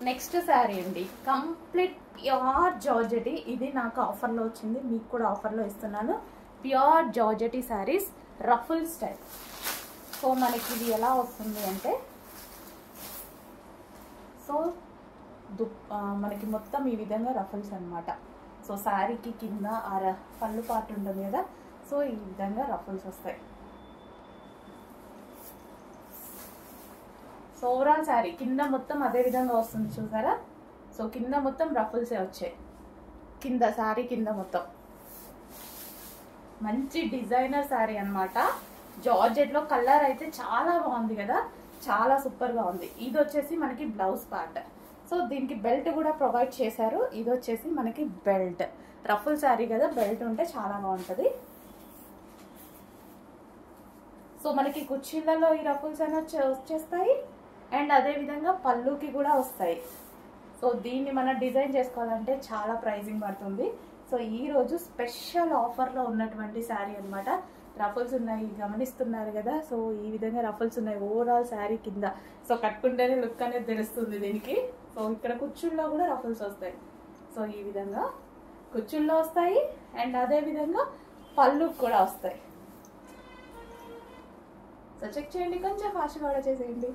Next sari అండి, complete pure georgette. ఇది నాకు ఆఫర్లో వచ్చింది, మీకు కూడా ఆఫర్లో ఇస్తున్నాను. Pure georgette saris, ruffle style. So మనకి ఇది ఎలా వస్తుంది అంటే, సో మనకి మొత్తం ఈ విధంగా రఫుల్స్ అనమాట. సో శారీకి కింద పళ్ళు పార్ట్ ఉంటుంది కదా, సో ఈ విధంగా రఫుల్స్ వస్తాయి. సో ఓవరాల్ శారీ కింద మొత్తం అదే విధంగా వస్తుంది చూసారా. సో కింద మొత్తం రఫుల్సే వచ్చాయి, కింద శారీ కింద మొత్తం. మంచి డిజైనర్ శారీ అనమాట. జార్జెట్లో కలర్ అయితే చాలా బాగుంది కదా, చాలా సూపర్గా ఉంది. ఇది వచ్చేసి మనకి బ్లౌజ్ పార్ట్. సో దీనికి బెల్ట్ కూడా ప్రొవైడ్ చేశారు. ఇది వచ్చేసి మనకి బెల్ట్. రఫుల్ శారీ కదా, బెల్ట్ ఉంటే చాలా బాగుంటుంది. సో మనకి కుర్చీలలో ఈ రఫుల్స్ అని వచ్చేస్తాయి, అండ్ అదే విధంగా పళ్ళుకి కూడా వస్తాయి. సో దీన్ని మనం డిజైన్ చేసుకోవాలంటే చాలా ప్రైజింగ్ పడుతుంది. సో ఈరోజు స్పెషల్ ఆఫర్లో ఉన్నటువంటి శారీ అనమాట. రఫుల్స్ ఉన్నాయి, గమనిస్తున్నారు కదా. సో ఈ విధంగా రఫుల్స్ ఉన్నాయి ఓవరాల్ శారీ కింద. సో కట్టుకుంటేనే లుక్ అనేది తెలుస్తుంది దీనికి. సో ఇక్కడ కుర్చీల్లో కూడా రఫుల్స్ వస్తాయి. సో ఈ విధంగా కుర్చీల్లో వస్తాయి, అండ్ అదే విధంగా పళ్ళుకి కూడా వస్తాయి. సో చెక్ చేయండి, కొంచెం ఫాస్ట్గా కూడా చేసేయండి.